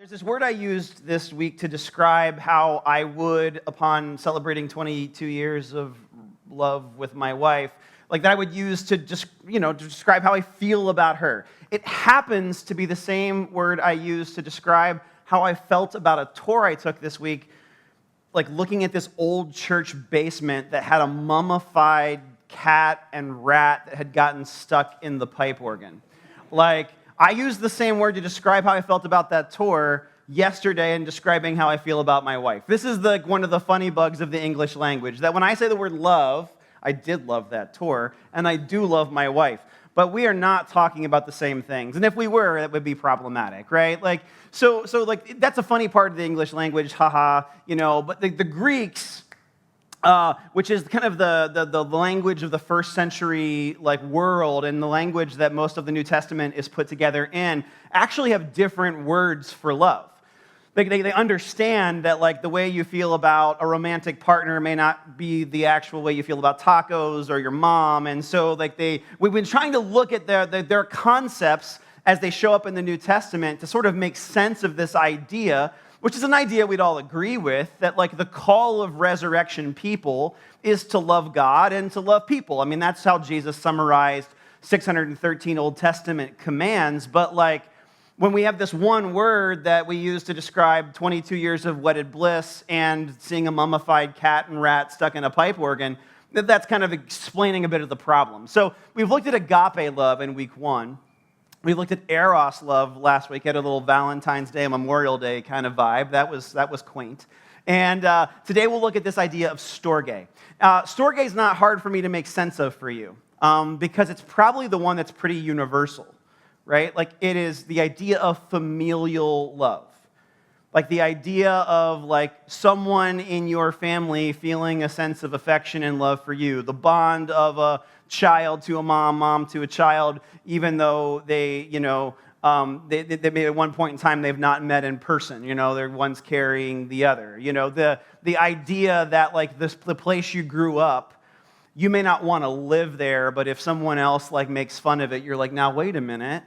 There's this word I used this week to describe how I would, upon celebrating 22 years of love with my wife, like that I would use to just, to describe how I feel about her. It happens to be the same word I used to describe how I felt about a tour I took this week, like looking at this old church basement that had a mummified cat and rat that had gotten stuck in the pipe organ. Like, I used the same word to describe how I felt about that tour yesterday in describing how I feel about my wife. This is one of the funny bugs of the English language, that when I say the word love, I did love that tour, and I do love my wife, but we are not talking about the same things. And if we were, that would be problematic, right? So that's a funny part of the English language, haha, but the Greeks, which is kind of the language of the first century world, and the language that most of the New Testament is put together in, actually have different words for love. They understand that the way you feel about a romantic partner may not be the actual way you feel about tacos or your mom, and so we've been trying to look at their concepts as they show up in the New Testament to sort of make sense of this idea, which is an idea we'd all agree with, that the call of resurrection people is to love God and to love people. I mean, that's how Jesus summarized 613 Old Testament commands, but when we have this one word that we use to describe 22 years of wedded bliss and seeing a mummified cat and rat stuck in a pipe organ, that's kind of explaining a bit of the problem. So we've looked at agape love in week 1. We looked at eros love last week, had a little Valentine's Day, Memorial Day kind of vibe. That was quaint. And today we'll look at this idea of storge. Storge is not hard for me to make sense of for you because it's probably the one that's pretty universal, right? It is the idea of familial love. The idea of someone in your family feeling a sense of affection and love for you. The bond of a child to a mom to a child, even though they maybe at one point in time they've not met in person. They're one's carrying the other. The idea that the place you grew up, you may not want to live there, but if someone else makes fun of it, you're now wait a minute.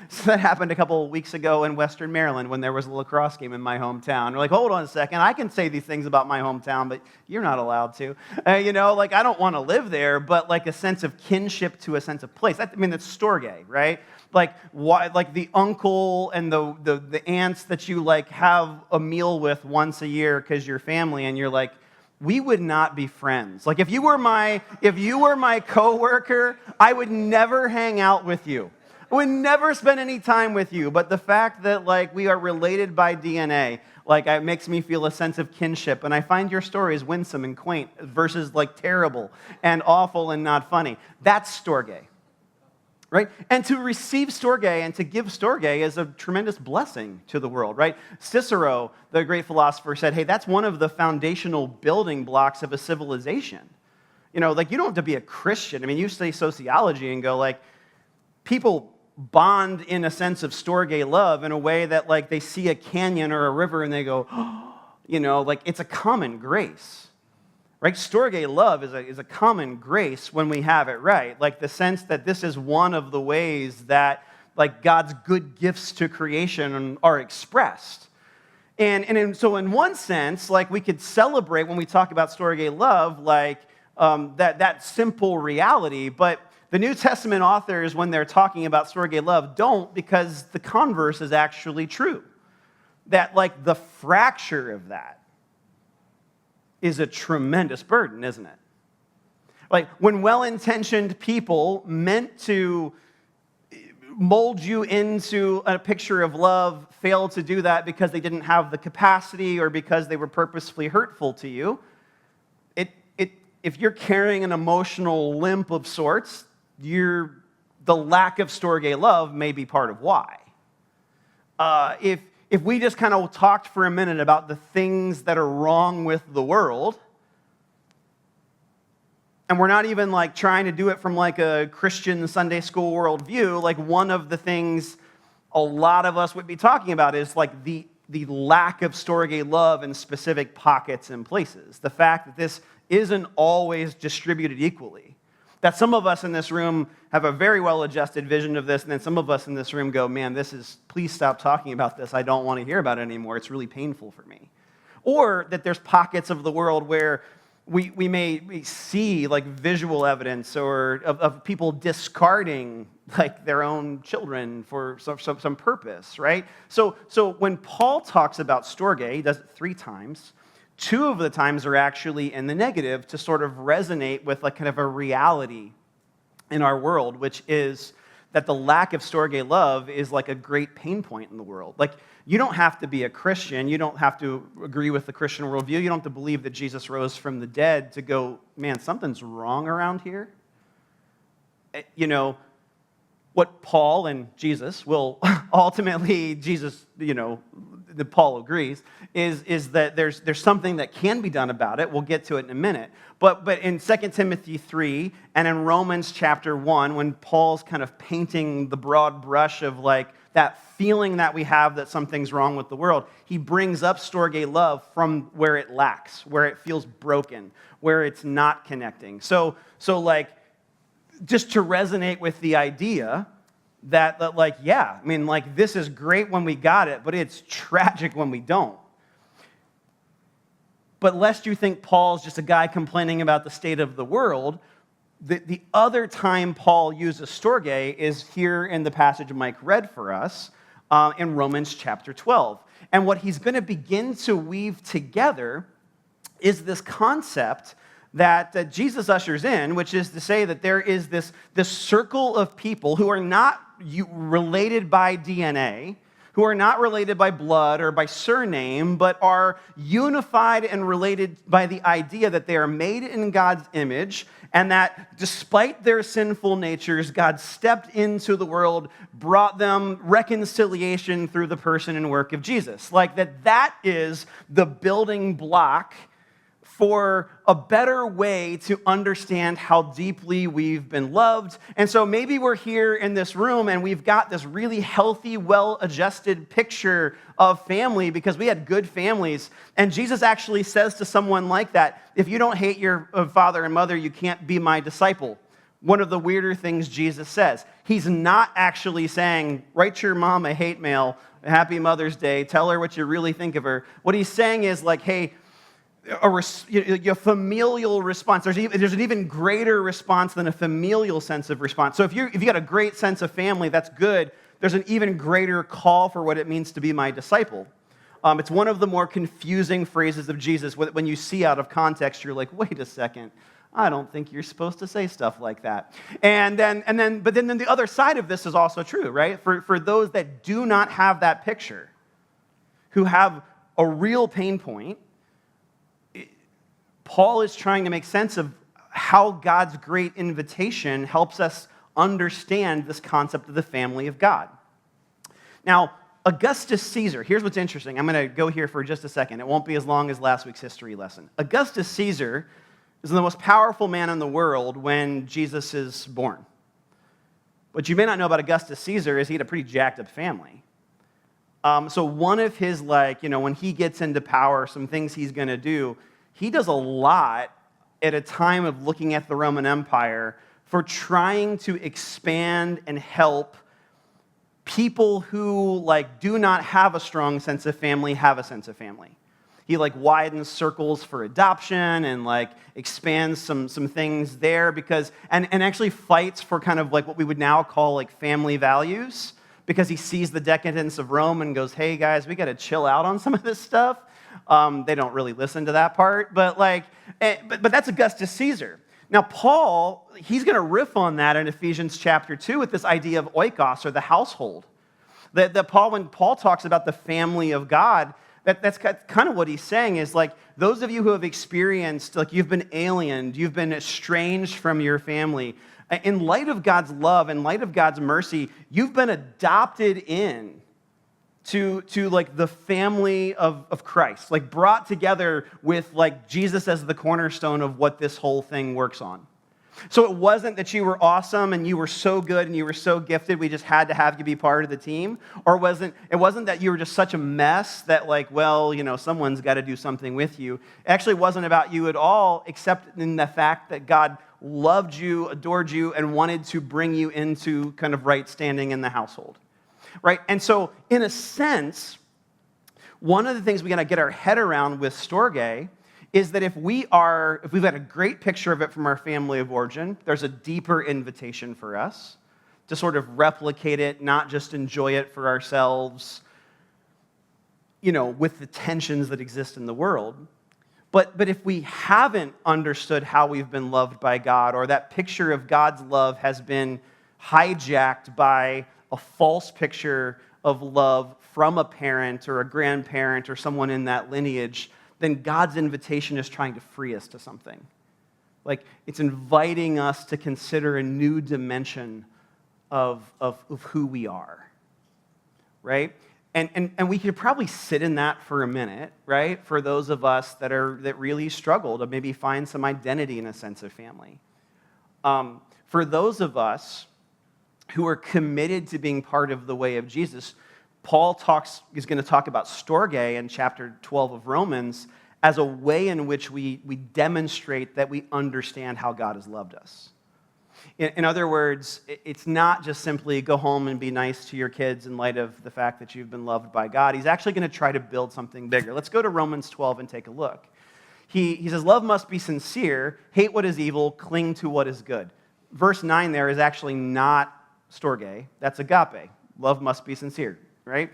So that happened a couple of weeks ago in Western Maryland when there was a lacrosse game in my hometown. We're hold on a second, I can say these things about my hometown, but you're not allowed to. I don't want to live there, but a sense of kinship to a sense of place. That's storge, right? The uncle and the aunts that you have a meal with once a year because you're family, and you're we would not be friends. If you were my coworker, I would never hang out with you. I would never spend any time with you, but the fact that we are related by DNA, it makes me feel a sense of kinship, and I find your stories winsome and quaint versus terrible and awful and not funny. That's storge, right? And to receive storge and to give storge is a tremendous blessing to the world, right? Cicero, the great philosopher, said, hey, that's one of the foundational building blocks of a civilization. You don't have to be a Christian. I mean, you study sociology and go people bond in a sense of storge love in a way that they see a canyon or a river and they go, it's a common grace, right? Storge love is a common grace when we have it right. The sense that this is one of the ways that God's good gifts to creation are expressed. So in one sense, we could celebrate when we talk about storge love, that simple reality, but the New Testament authors, when they're talking about storge love, don't, because the converse is actually true. That, the fracture of that is a tremendous burden, isn't it? When well-intentioned people meant to mold you into a picture of love fail to do that because they didn't have the capacity or because they were purposefully hurtful to you, if you're carrying an emotional limp of sorts, the lack of storge love may be part of why. If we just kind of talked for a minute about the things that are wrong with the world, and we're not even trying to do it from a Christian Sunday school worldview, one of the things a lot of us would be talking about is the lack of storge love in specific pockets and places. The fact that this isn't always distributed equally. That some of us in this room have a very well-adjusted vision of this, and then some of us in this room go, man, please stop talking about this. I don't want to hear about it anymore. It's really painful for me. Or that there's pockets of the world where we may see like visual evidence or of people discarding like their own children for some purpose, right? So when Paul talks about Storge, he does it 3 times. 2 of the times are actually in the negative to sort of resonate with like kind of a reality in our world, which is that the lack of Storge love is like a great pain point in the world. Like, you don't have to be a Christian. You don't have to agree with the Christian worldview. You don't have to believe that Jesus rose from the dead to go, man, something's wrong around here. You know, what Paul and Jesus will ultimately, Paul agrees, is that there's something that can be done about it. We'll get to it in a minute. But in 2 Timothy 3 and in Romans chapter 1, when Paul's kind of painting the broad brush of like that feeling that we have that something's wrong with the world, he brings up Storge love from where it lacks, where it feels broken, where it's not connecting. So like, just to resonate with the idea that like, yeah, I mean, like, this is great when we got it, but it's tragic when we don't. But lest you think Paul's just a guy complaining about the state of the world, the other time Paul uses Storge is here in the passage Mike read for us in Romans chapter 12. And what he's going to begin to weave together is this concept that Jesus ushers in, which is to say that there is this circle of people who are not related by DNA, who are not related by blood or by surname, but are unified and related by the idea that they are made in God's image, and that despite their sinful natures, God stepped into the world, brought them reconciliation through the person and work of Jesus. Like that is the building block for a better way to understand how deeply we've been loved. And so maybe we're here in this room and we've got this really healthy, well-adjusted picture of family because we had good families. And Jesus actually says to someone like that, if you don't hate your father and mother, you can't be my disciple. One of the weirder things Jesus says. He's not actually saying, write your mom a hate mail, happy Mother's Day, tell her what you really think of her. What he's saying is like, hey, a familial response. There's an even greater response than a familial sense of response. So if you got a great sense of family, that's good. There's an even greater call for what it means to be my disciple. It's one of the more confusing phrases of Jesus. When you see out of context, you're like, wait a second, I don't think you're supposed to say stuff like that. But then the other side of this is also true, right? For those that do not have that picture, who have a real pain point, Paul is trying to make sense of how God's great invitation helps us understand this concept of the family of God. Now, Augustus Caesar, here's what's interesting. I'm going to go here for just a second. It won't be as long as last week's history lesson. Augustus Caesar is the most powerful man in the world when Jesus is born. What you may not know about Augustus Caesar is he had a pretty jacked up family. So one of his, when he gets into power, some things he's going to do, he does a lot at a time of looking at the Roman Empire for trying to expand and help people who do not have a strong sense of family have a sense of family. He widens circles for adoption and expands some things there because and actually fights for kind of what we would now call family values because he sees the decadence of Rome and goes, hey guys, we got to chill out on some of this stuff. They don't really listen to that part, but that's Augustus Caesar. Now, Paul, he's going to riff on that in Ephesians chapter 2 with this idea of oikos, or the household. When Paul talks about the family of God, that's kind of what he's saying is those of you who have experienced, you've been aliened, you've been estranged from your family, in light of God's love, in light of God's mercy, you've been adopted in to the family of Christ, brought together with Jesus as the cornerstone of what this whole thing works on. So it wasn't that you were awesome and you were so good and you were so gifted, we just had to have you be part of the team. Or it wasn't that you were just such a mess that someone's got to do something with you. It actually wasn't about you at all, except in the fact that God loved you, adored you, and wanted to bring you into kind of right standing in the household. Right? And so, in a sense, one of the things we got to get our head around with Storge is that if we've had a great picture of it from our family of origin, there's a deeper invitation for us to sort of replicate it, not just enjoy it for ourselves, with the tensions that exist in the world. But if we haven't understood how we've been loved by God, or that picture of God's love has been hijacked by a false picture of love from a parent or a grandparent or someone in that lineage, then God's invitation is trying to free us to something. Like, it's inviting us to consider a new dimension of who we are, right? And we could probably sit in that for a minute, right? For those of us that really struggle to maybe find some identity in a sense of family. For those of us who are committed to being part of the way of Jesus, Paul is going to talk about Storge in chapter 12 of Romans as a way in which we demonstrate that we understand how God has loved us. In other words, it's not just simply go home and be nice to your kids in light of the fact that you've been loved by God. He's actually going to try to build something bigger. Let's go to Romans 12 and take a look. He says, love must be sincere, hate what is evil, cling to what is good. Verse 9 there is actually not Storge, that's agape. Love must be sincere. Right?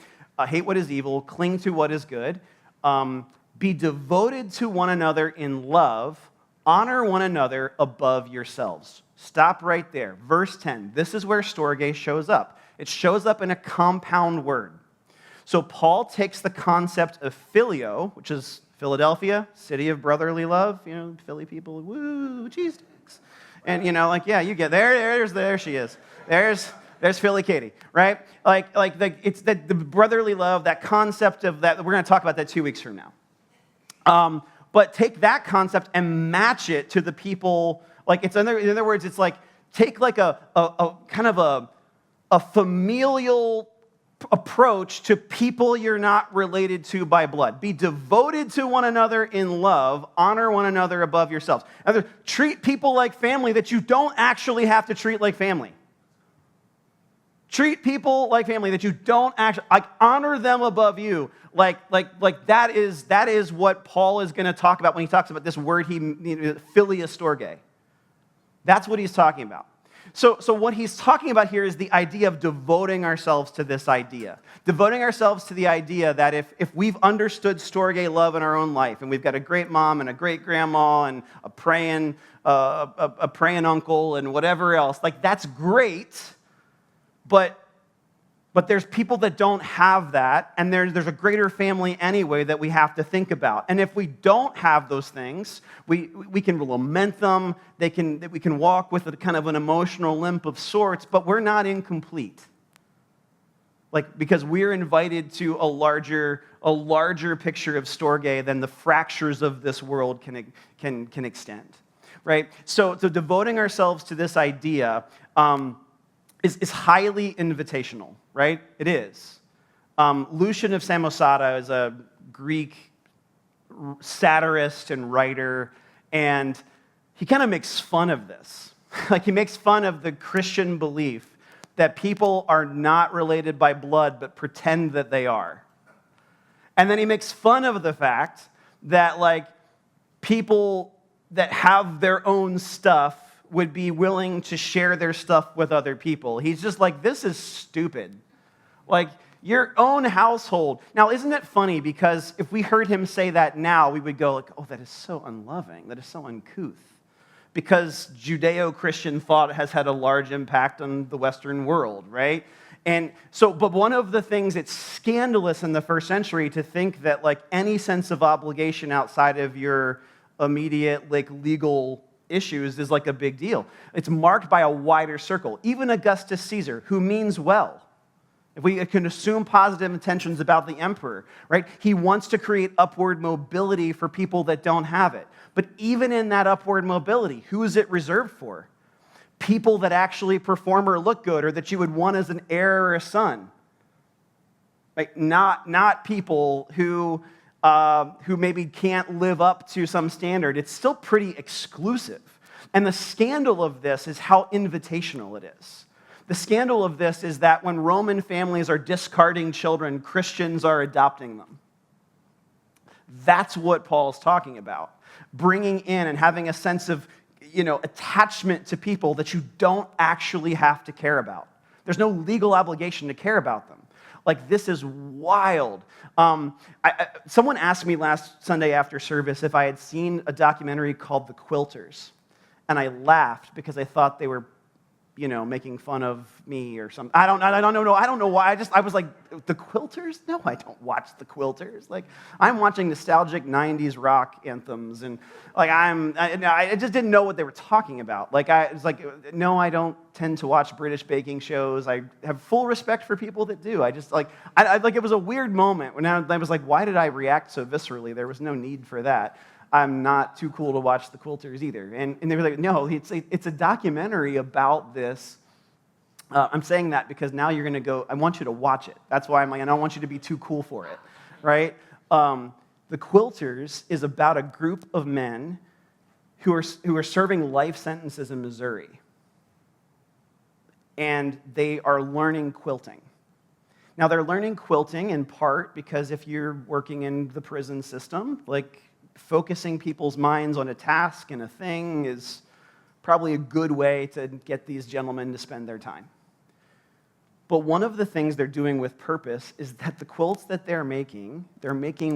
Hate what is evil, cling to what is good, be devoted to one another in love, honor one another above yourselves. Stop right there. Verse 10, this is where Storge shows up. It shows up in a compound word. So Paul takes the concept of filio, which is Philadelphia, city of brotherly love, Philly people, woo, cheese sticks. And, you get there she is. There's Philly Katie, right? It's the brotherly love, that concept of that. We're going to talk about that 2 weeks from now. But take that concept and match it to the people. In other words, it's like take a kind of a familial approach to people you're not related to by blood. Be devoted to one another in love. Honor one another above yourselves. Treat people like family that you don't actually have to treat like family. Treat people like family that you don't actually, honor them above you. That is what Paul is going to talk about when he talks about this word, philia storge. That's what he's talking about. So what he's talking about here is the idea of devoting ourselves to this idea. Devoting ourselves to the idea that if we've understood storge love in our own life, and we've got a great mom and a great grandma and a praying uncle and whatever else, that's great. But there's people that don't have that, and there's a greater family anyway that we have to think about. And if we don't have those things, we can lament them. We can walk with a kind of an emotional limp of sorts, but we're not incomplete. Because we're invited to a larger picture of Storge than the fractures of this world can extend, right? So devoting ourselves to this idea is highly invitational, right? It is. Lucian of Samosata is a Greek satirist and writer, and he kind of makes fun of this. He makes fun of the Christian belief that people are not related by blood, but pretend that they are. And then he makes fun of the fact that, people that have their own stuff would be willing to share their stuff with other people. He's just this is stupid. Your own household. Now, isn't it funny? Because if we heard him say that now, we would go oh, that is so unloving. That is so uncouth. Because Judeo-Christian thought has had a large impact on the Western world, right? And so, but one of the things that's scandalous in the first century to think that any sense of obligation outside of your immediate legal issues is a big deal. It's marked by a wider circle. Even Augustus Caesar, who means well, if we can assume positive intentions about the emperor, right? He wants to create upward mobility for people that don't have it. But even in that upward mobility, who is it reserved for? people that actually perform or look good or that you would want as an heir or a son. Right? Not people who maybe can't live up to some standard. It's still pretty exclusive. And the scandal of this is how invitational it is. The scandal of this is that when Roman families are discarding children, Christians are adopting them. That's what Paul's talking about. Bringing in and having a sense of, attachment to people that you don't actually have to care about. There's no legal obligation to care about them. Like, this is wild. Someone asked me last Sunday after service if I had seen a documentary called The Quilters. And I laughed because I thought they were, making fun of me or something. I don't know why. I was like, The Quilters? No, I don't watch The Quilters. Like, I'm watching nostalgic 90s rock anthems, and I just didn't know what they were talking about. No, I don't tend to watch British baking shows. I have full respect for people that do. It was a weird moment when I was like, why did I react so viscerally? There was no need for that. I'm not too cool to watch The Quilters either. And they were like, no, it's a documentary about this. I'm saying that because now you're going to go, I want you to watch it. That's why I'm like, I don't want you to be too cool for it, right? The Quilters is about a group of men who are serving life sentences in Missouri. And they are learning quilting. Now, they're learning quilting in part because if you're working in the prison system, focusing people's minds on a task and a thing is probably a good way to get these gentlemen to spend their time. But one of the things they're doing with purpose is that the quilts that they're making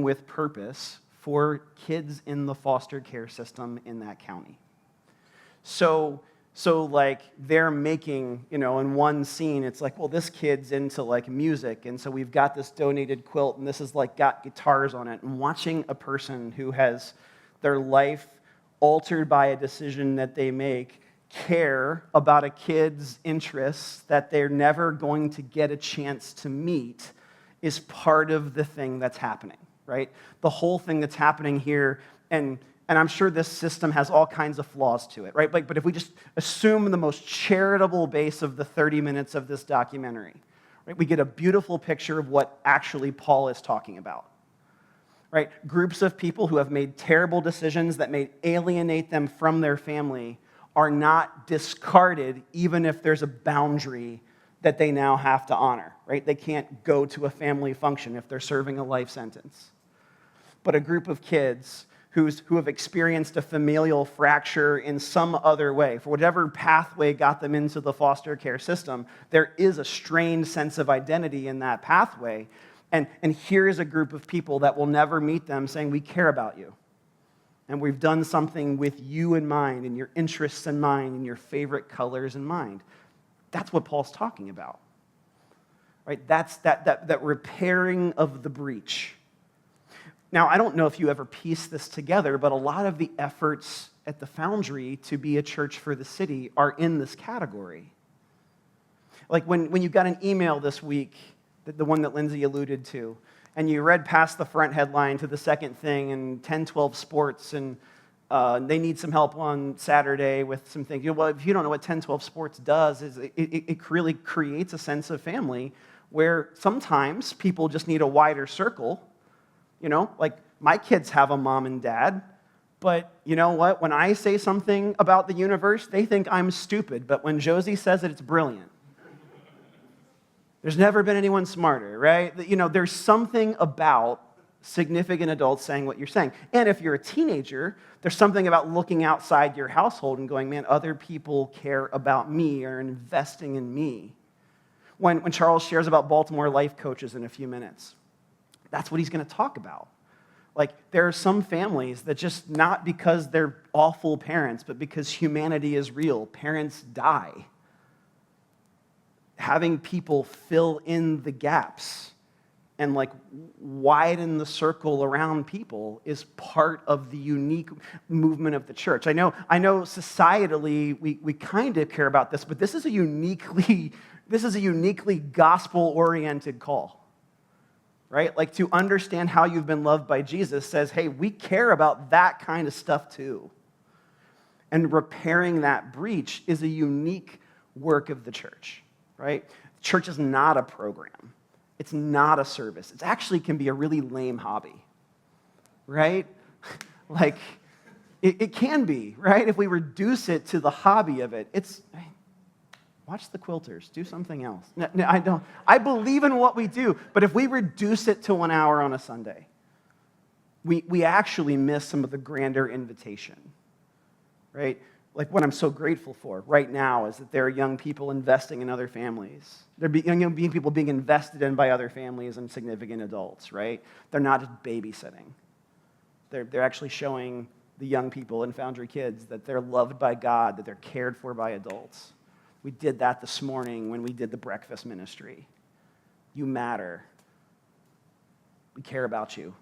with purpose for kids in the foster care system in that county. So they're making, in one scene, it's like, well, this kid's into music, and so we've got this donated quilt, and this is got guitars on it. And watching a person who has their life altered by a decision that they make care about a kid's interests that they're never going to get a chance to meet is part of the thing that's happening, right? The whole thing that's happening here, and I'm sure this system has all kinds of flaws to it, right? But if we just assume the most charitable base of the 30 minutes of this documentary, right, we get a beautiful picture of what actually Paul is talking about, right? Groups of people who have made terrible decisions that may alienate them from their family are not discarded even if there's a boundary that they now have to honor, right? They can't go to a family function if they're serving a life sentence. But a group of kids who have experienced a familial fracture in some other way, for whatever pathway got them into the foster care system, there is a strained sense of identity in that pathway. And here is a group of people that will never meet them saying, we care about you. And we've done something with you in mind, and your interests in mind, and your favorite colors in mind. That's what Paul's talking about. Right? That's that repairing of the breach. Now, I don't know if you ever piece this together, but a lot of the efforts at the Foundry to be a church for the city are in this category. Like when you got an email this week, the one that Lindsay alluded to, and you read past the front headline to the second thing, and 10-12 Sports, and they need some help on Saturday with some things. Well, if you don't know what 10-12 Sports does, is it really creates a sense of family where sometimes people just need a wider circle. My kids have a mom and dad, but you know what? When I say something about the universe, they think I'm stupid, but when Josie says it, it's brilliant. There's never been anyone smarter, right? There's something about significant adults saying what you're saying. And if you're a teenager, there's something about looking outside your household and going, man, other people care about me or investing in me. When Charles shares about Baltimore life coaches in a few minutes, that's what he's going to talk about. There are some families that just not because they're awful parents, but because humanity is real, parents die. Having people fill in the gaps and widen the circle around people is part of the unique movement of the church. I know societally we kind of care about this, but this is a uniquely gospel-oriented call. Right? To understand how you've been loved by Jesus says, hey, we care about that kind of stuff too. And repairing that breach is a unique work of the church, right? Church is not a program. It's not a service. It actually can be a really lame hobby, right? Like, it can be, right? If we reduce it to the hobby of it, it's, watch the quilters, do something else. No, I don't. I believe in what we do, but if we reduce it to 1 hour on a Sunday, we actually miss some of the grander invitation, right? Like what I'm so grateful for right now is that there are young people investing in other families. There are young people being invested in by other families and significant adults, right? They're not just babysitting. They're actually showing the young people in Foundry Kids that they're loved by God, that they're cared for by adults. We did that this morning when we did the breakfast ministry. You matter. We care about you.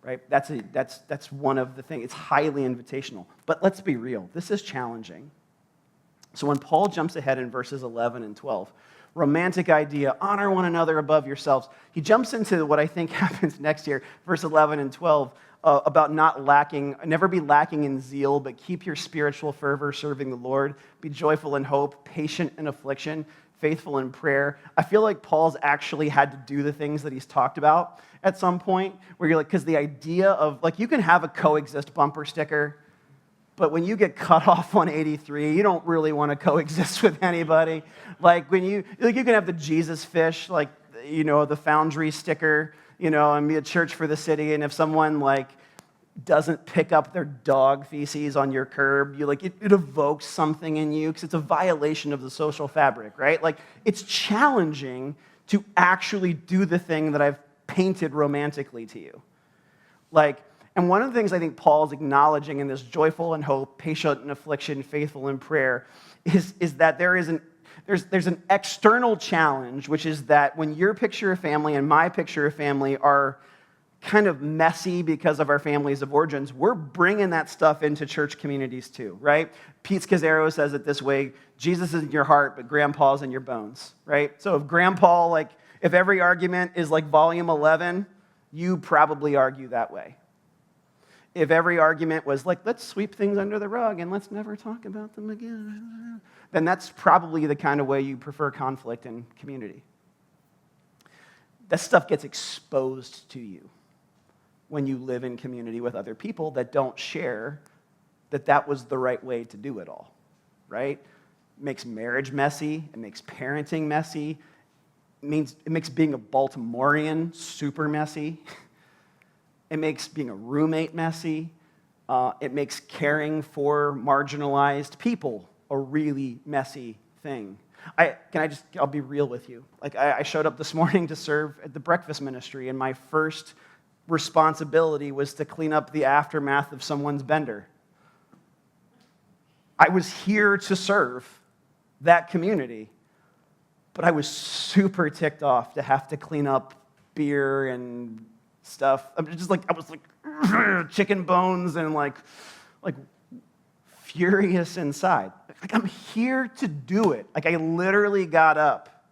Right? That's one of the things. It's highly invitational. But let's be real. This is challenging. So when Paul jumps ahead in verses 11 and 12, romantic idea, honor one another above yourselves. He jumps into what I think happens next year, verse 11 and 12, about never be lacking in zeal, but keep your spiritual fervor serving the Lord. Be joyful in hope, patient in affliction, faithful in prayer. I feel like Paul's actually had to do the things that he's talked about at some point, where you're like, because the idea of, like, you can have a coexist bumper sticker, but when you get cut off on 83, you don't really want to coexist with anybody. Like, you can have the Jesus fish, like, the Foundry sticker, and be a church for the city, and if someone, like, doesn't pick up their dog feces on your curb, it evokes something in you because it's a violation of the social fabric, right? Like, it's challenging to actually do the thing that I've painted romantically to you. Like, and one of the things I think Paul's acknowledging in this joyful in hope, patient in affliction, faithful in prayer, is that there's an external challenge, which is that when your picture of family and my picture of family are kind of messy because of our families of origins, we're bringing that stuff into church communities too, right? Pete Scazzaro says it this way: Jesus is in your heart, but grandpa's in your bones, right? So if grandpa, if every argument is like volume 11, you probably argue that way. If every argument was like, let's sweep things under the rug and let's never talk about them again, then that's probably the kind of way you prefer conflict in community. That stuff gets exposed to you when you live in community with other people that don't share that was the right way to do it all, right? It makes marriage messy. It makes parenting messy. It makes being a Baltimorean super messy. It makes being a roommate messy. It makes caring for marginalized people a really messy thing. I'll be real with you. Like, I showed up this morning to serve at the breakfast ministry, and my first responsibility was to clean up the aftermath of someone's bender. I was here to serve that community, but I was super ticked off to have to clean up beer and stuff. I was like chicken bones and like furious inside. Like, I'm here to do it. Like, I literally got up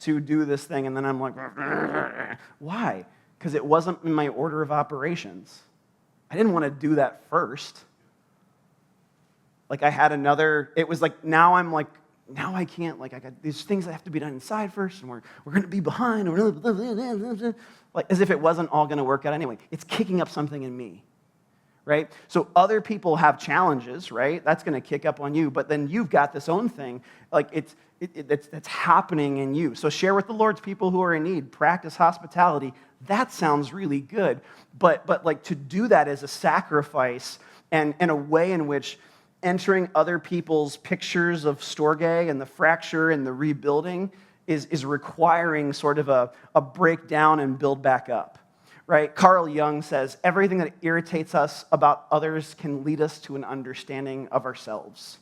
to do this thing, and then I'm like, why? Because it wasn't in my order of operations. I didn't want to do that first. Like, I had it was like, now I can't, like, I got these things that have to be done inside first, and we're going to be behind, like, as if it wasn't all going to work out anyway. It's kicking up something in me, right? So other people have challenges, right? That's going to kick up on you, but then you've got this own thing, like, it's happening in you. So share with the Lord's people who are in need. Practice hospitality. That sounds really good, but like, to do that as a sacrifice and in a way in which entering other people's pictures of Storge and the fracture and the rebuilding is requiring sort of a breakdown and build back up, right? Carl Jung says, everything that irritates us about others can lead us to an understanding of ourselves.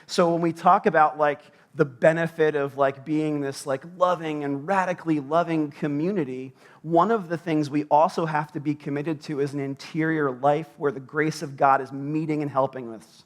So when we talk about, like, the benefit of, like, being this, like, loving and radically loving community, one of the things we also have to be committed to is an interior life where the grace of God is meeting and helping us.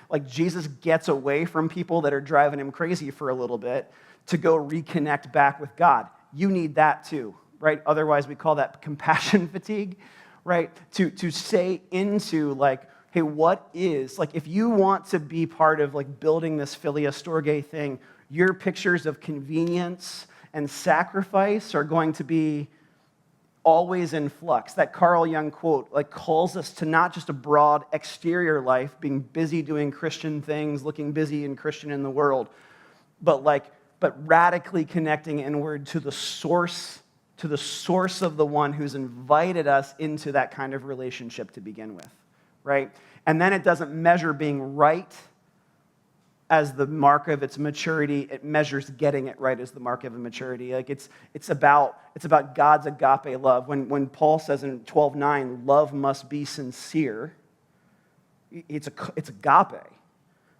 Like, Jesus gets away from people that are driving him crazy for a little bit to go reconnect back with God. You need that too, right? Otherwise, we call that compassion fatigue, right? To stay into, like, hey, what is, like, if you want to be part of, like, building this Philia Storge thing, your pictures of convenience and sacrifice are going to be always in flux. That Carl Jung quote, like, calls us to not just a broad exterior life, being busy doing Christian things, looking busy and Christian in the world, but radically connecting inward to the source of the one who's invited us into that kind of relationship to begin with, right? And then it doesn't measure being right as the mark of its maturity. It measures getting it right as the mark of maturity. Like it's about God's agape love. When Paul says in 12:9, love must be sincere, it's agape,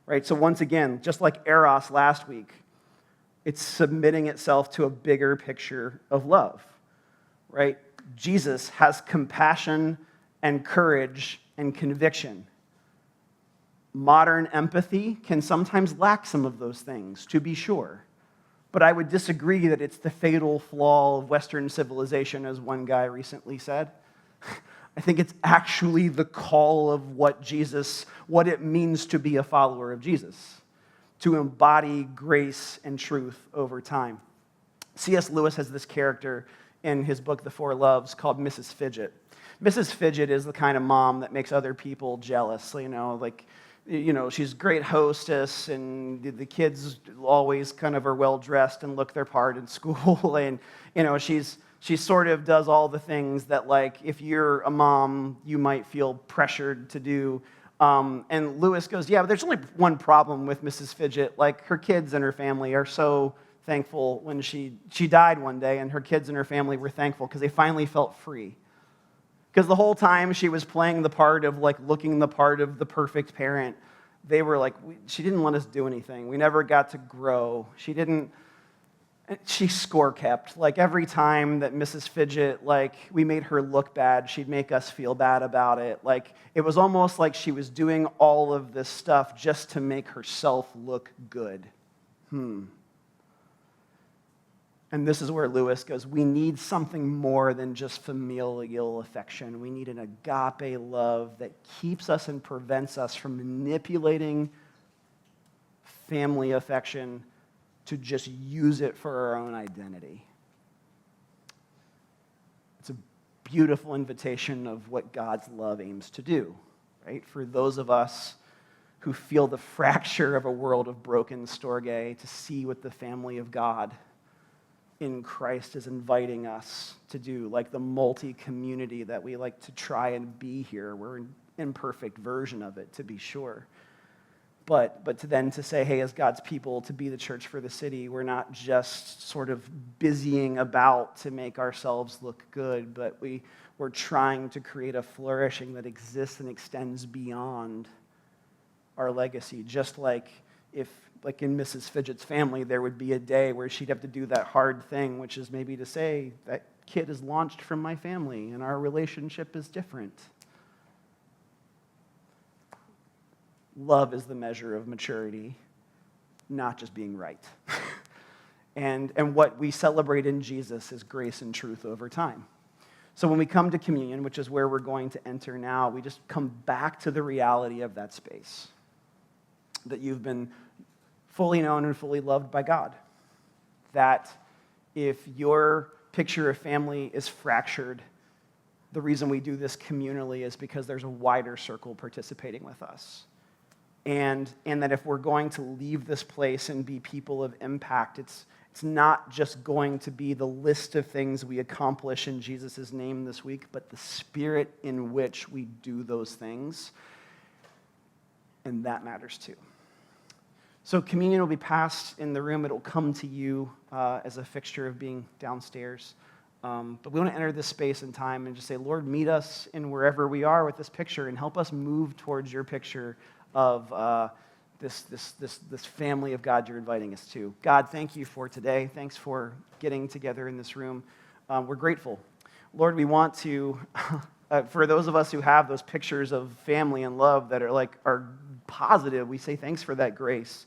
right? So once again, just like eros last week, it's submitting itself to a bigger picture of love, right? Jesus has compassion and courage and conviction. Modern empathy can sometimes lack some of those things, to be sure. But I would disagree that it's the fatal flaw of Western civilization, as one guy recently said. I think it's actually the call of what it means to be a follower of Jesus, to embody grace and truth over time. C.S. Lewis has this character in his book, The Four Loves, called Mrs. Fidget. Mrs. Fidget is the kind of mom that makes other people jealous, she's a great hostess, and the kids always kind of are well-dressed and look their part in school, and, she sort of does all the things that, like, if you're a mom, you might feel pressured to do. And Lewis goes, yeah, but there's only one problem with Mrs. Fidget. Like, her kids and her family are so thankful when she died one day, and her kids and her family were thankful because they finally felt free. Because the whole time she was playing the part of, like, looking the part of the perfect parent, they were like, she didn't let us do anything. We never got to grow. She score kept. Like, every time that Mrs. Fidget, like, we made her look bad, she'd make us feel bad about it. Like, it was almost like she was doing all of this stuff just to make herself look good. And this is where Lewis goes, we need something more than just familial affection. We need an agape love that keeps us and prevents us from manipulating family affection to just use it for our own identity. It's a beautiful invitation of what God's love aims to do, right? For those of us who feel the fracture of a world of broken storge, to see what the family of God in Christ is inviting us to do, like the multi-community that we like to try and be here. We're an imperfect version of it, to be sure. But to say, hey, as God's people, to be the church for the city, we're not just sort of busying about to make ourselves look good, but we're trying to create a flourishing that exists and extends beyond our legacy. Just like if, like in Mrs. Fidget's family, there would be a day where she'd have to do that hard thing, which is maybe to say, that kid is launched from my family and our relationship is different. Love is the measure of maturity, not just being right. And what we celebrate in Jesus is grace and truth over time. So when we come to communion, which is where we're going to enter now, we just come back to the reality of that space, that you've been fully known and fully loved by God. That if your picture of family is fractured, the reason we do this communally is because there's a wider circle participating with us. And that if we're going to leave this place and be people of impact, it's not just going to be the list of things we accomplish in Jesus' name this week, but the spirit in which we do those things. And that matters too. So communion will be passed in the room. It'll come to you as a fixture of being downstairs. But we want to enter this space and time and just say, Lord, meet us in wherever we are with this picture and help us move towards your picture of this family of God you're inviting us to. God, thank you for today. Thanks for getting together in this room. We're grateful. Lord, we want to, for those of us who have those pictures of family and love that are positive, we say thanks for that grace.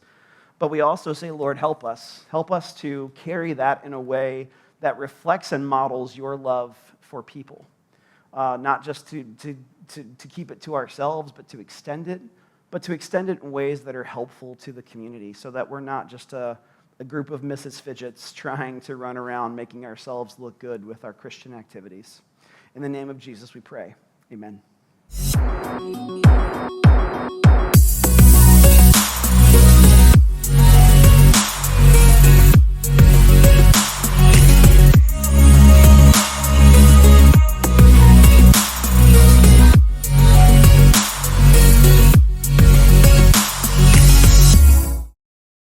But we also say, Lord, help us. Help us to carry that in a way that reflects and models your love for people. not just to keep it to ourselves, but to extend it in ways that are helpful to the community so that we're not just a group of Mrs. Fidgets trying to run around making ourselves look good with our Christian activities. In the name of Jesus, we pray. Amen.